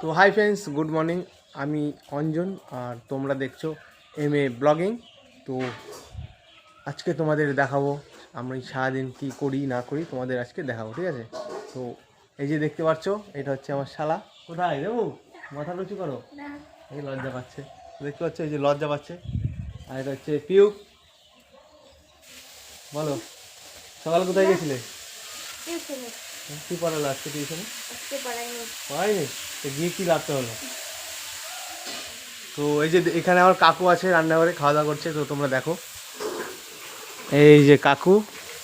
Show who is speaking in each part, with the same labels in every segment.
Speaker 1: তো hi friends, good morning. আমি অঞ্জন আর তোমরা দেখছো MA ব্লগিং। তো আজকে তোমাদের দেখাবো আমরা সারাদিন কী করি না করি, তোমাদের আজকে দেখাবো, ঠিক আছে? তো এই যে দেখতে পাচ্ছ, এটা হচ্ছে আমার শালা। কোথায় দেবো? মাথা উঁচু করো। এই লজ্জা পাচ্ছে, দেখতে পাচ্ছ, এই যে লজ্জা পাচ্ছে। আর এটা হচ্ছে পিউ। বলো, সকালে কোথায় গেছিলে? কি পড়ালো আজকে টিউশনে? পড়াইনি তো গিয়ে কী লাগতে হলো? তো এই যে এখানে আমার কাকু আছে, রান্নাঘরে খাওয়া দাওয়া করছে। তো তোমরা দেখো, এই যে কাকু।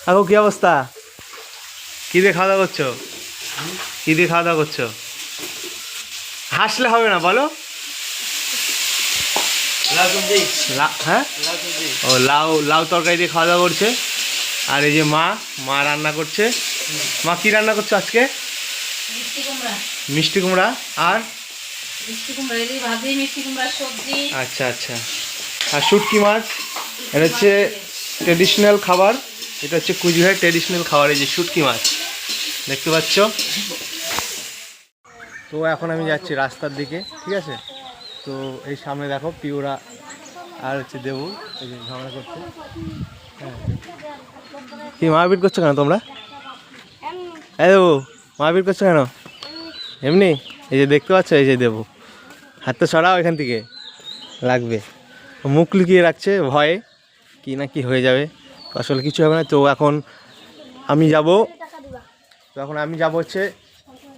Speaker 1: কাকু কি অবস্থা? কী দিয়ে খাওয়া দাওয়া করছো? কী দিয়ে খাওয়া দাওয়া করছো? হাসলে হবে না, বলো। হ্যাঁ, ও লাউ লাউ তরকারি দিয়ে খাওয়া দাওয়া করছে। আর এই যে মা রান্না করছে। মা কি রান্না করছো আজকে? মিষ্টি কুমড়া আর আচ্ছা আচ্ছা, আর শুটকি মাছ। এটা হচ্ছে ট্রেডিশনাল খাবার, এটা হচ্ছে কুচবিহারের ট্রেডিশনাল খাবার। এই যে শুটকি মাছ দেখতে পাচ্ছ। তো এখন আমি যাচ্ছি রাস্তার দিকে, ঠিক আছে? তো এই সামনে দেখো পিওরা আর হচ্ছে দেবু, এই যে ঝগড়া করছে। হ্যাঁ, কি মারপিট করছো কেন তোমরা? এই দেবু, মারপিট করছো কেন? এমনি, এই যে দেখতে পাচ্ছ, এই যে দেবু হাতটা সরাও এখান থেকে, লাগবে। মুখ লুকিয়ে রাখছে ভয়ে, কি না কি হয়ে যাবে। আসলে কিছু হবে না। তো এখন আমি যাব হচ্ছে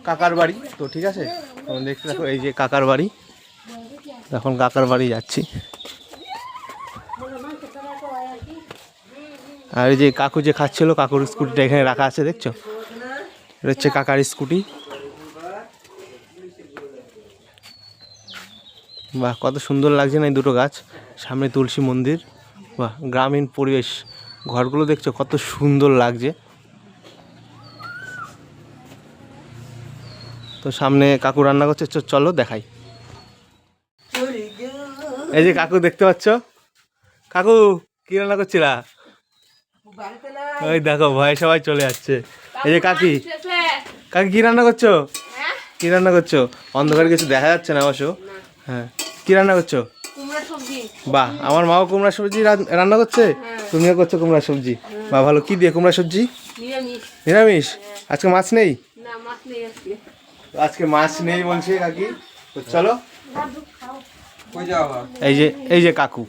Speaker 1: কাকার বাড়ি। তো ঠিক আছে, তোমরা দেখতে দেখো, এই যে কাকার বাড়ি। এখন কাকার বাড়ি যাচ্ছি। আর এই যে কাকু যে খাচ্ছিল, কাকুর স্কুটিটা এখানে রাখা আছে, দেখছো? এটা হচ্ছে কাকার স্কুটি। বাহ, কত সুন্দর লাগছে না এই দুটো গাছ, সামনে তুলসী মন্দির। বাহ, গ্রামীণ পরিবেশ, ঘরগুলো দেখছো কত সুন্দর লাগছে। তো সামনে কাকু রান্না করছে, চলো দেখাই। এই যে কাকু দেখতে পাচ্ছ। কাকু কি রান্না করছিলা? ওই দেখো, ভয়ে সবাই চলে যাচ্ছে। এই যে কাকি কি রান্না করছো? কি রান্না করছো? অন্ধকারে কিছু দেখা যাচ্ছে না অবশ্য। হ্যাঁ, কি রান্না করছো? বাহ, আমার মাও কুমড়া সবজি রান্না করছে, তুমিও করছো কুমড়া সবজি। বা ভালো। কি দিয়ে কুমড়া সবজি? নিরামিষ। আজকে মাছ নেই? আজকে মাছ নেই বলছে কাকি। তো চলো। এই যে কাকু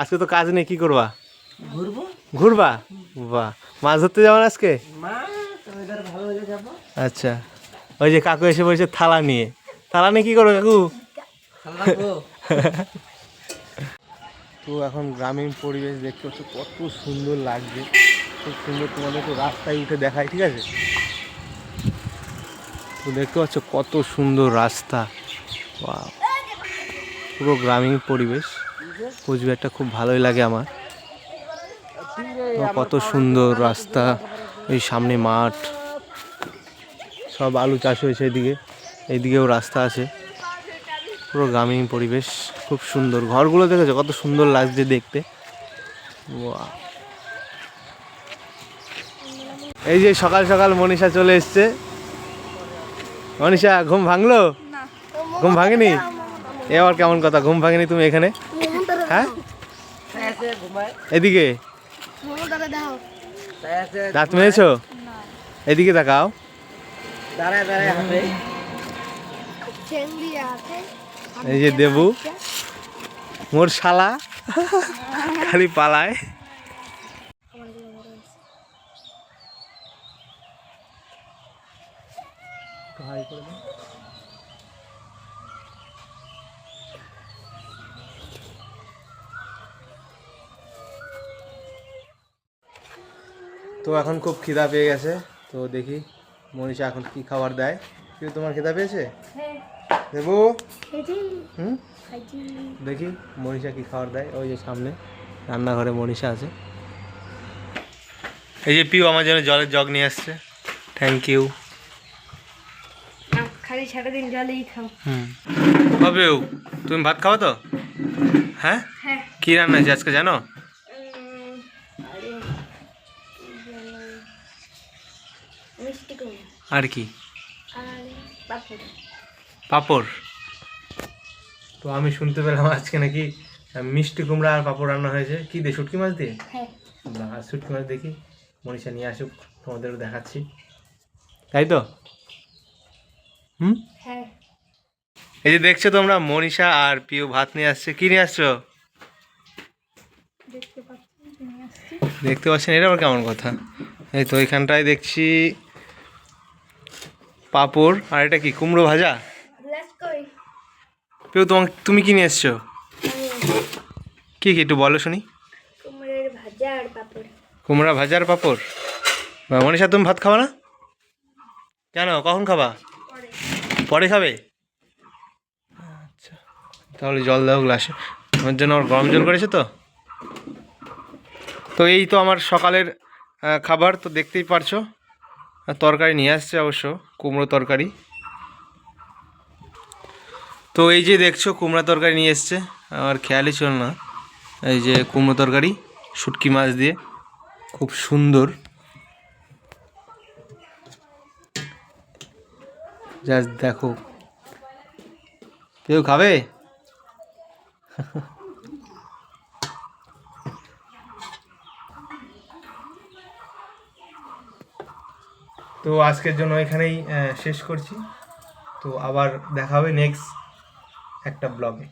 Speaker 1: আজকে তো কাজ নেই, কি করবা? ঘুরবা। বাহ, মাছ ধরতে যাবেন আজকে? আচ্ছা, ওই যে কাকু এসে বলছে থালা নিয়ে কি করো কাকু? তো এখন গ্রামীণ পরিবেশ দেখতে পাচ্ছ, কত সুন্দর লাগছে, খুব সুন্দর। তোমাদের তো রাস্তায় উঠে দেখায়, ঠিক আছে? তো দেখতে পাচ্ছ কত সুন্দর রাস্তা। পুরো গ্রামীণ পরিবেশ। কোচবিহারটা খুব ভালোই লাগে আমার। কত সুন্দর রাস্তা, এই সামনে মাঠ, সব আলু চাষ হয়েছে। এইদিকেও রাস্তা আছে। পুরো গ্রামীণ পরিবেশ, খুব সুন্দর। ঘরগুলো দেখেছো কত সুন্দর লাগছে দেখতে। এই যে সকাল সকাল মনীষা চলে এসছে। মনীষা, ঘুম ভাঙলো? ঘুম ভাঙেনি? এবার কেমন কথা, ঘুম ভাঙেনি তুমি এখানে? হ্যাঁ, এদিকে দাঁত মেরেছো? এদিকে তাকাও। এই যে দেবু, মোর শালা, খালি পালায়। তো এখন খুব খিদা পেয়ে গেছে। তো দেখি মনীষা এখন কি খাবার দেয়। কিন্তু তোমার খিদা পেয়েছে? দেবু, দেখি মনীষা কি খাবার দেয়। ওই যে সামনে রান্নাঘরে মনীষা আছে। এই যে পিউ আমার জন্য জলের জগ নিয়ে আসছে, থ্যাংক ইউ।
Speaker 2: খালি সারাদিন জলেই খাও।
Speaker 1: বাবু, তুমি ভাত খাও তো? হ্যাঁ, কি রান্না হয়েছে আজকে জানো? আর কি? পাঁপড়। তো আমি শুনতে পেলাম আজকে নাকি মিষ্টি কুমড়া আর পাঁপড় রান্না হয়েছে। কি দিয়ে? শুটকি মাছ দিয়ে?
Speaker 2: হ্যাঁ।
Speaker 1: আর শুটকি মাছ দেখি মনীষা নিয়ে আসুক, তোমাদেরও দেখাচ্ছি, তাই তো? হুম।
Speaker 2: হ্যাঁ।
Speaker 1: এই যে দেখছো তোমরা, মনীষা আর পিউ ভাত নিয়ে আসছে। কি নিয়ে আসছো? দেখতে পাচ্ছেন? এটা আবার কেমন কথা? এই তো এখানটায় দেখছি পাঁপড়, আর এটা কি কুমড়ো ভাজা। পিউ তুমি কি নিয়ে এসছো? কি কি একটু বলো শুনি।
Speaker 2: কুমড়োর ভাজা আর পাপড়।
Speaker 1: কুমড়া ভাজা আর পাঁপড়। মনীষা তুমি ভাত খাবা না কেন? কখন খাবা? পরে খাবে? আচ্ছা, তাহলে জল দাও গ্লাসে। আমার জন্য আমার গরম জল করেছে তো। তো এই তো আমার সকালের খাবার তো দেখতেই পারছো। আর তরকারি নিয়ে আসছে অবশ্য, কুমড়ো তরকারি। তো এই যে দেখছো কুমড়া তরকারি নিয়ে এসছে, আমার খেয়ালই ছিল না। এই যে কুমড়ো তরকারি শুটকি মাছ দিয়ে, খুব সুন্দর। জাস্ট দেখো। কেউ খাবে? তো আজকের জন্য এখানেই শেষ করছি। তো আবার দেখা হবে নেক্সট একটা ব্লগে।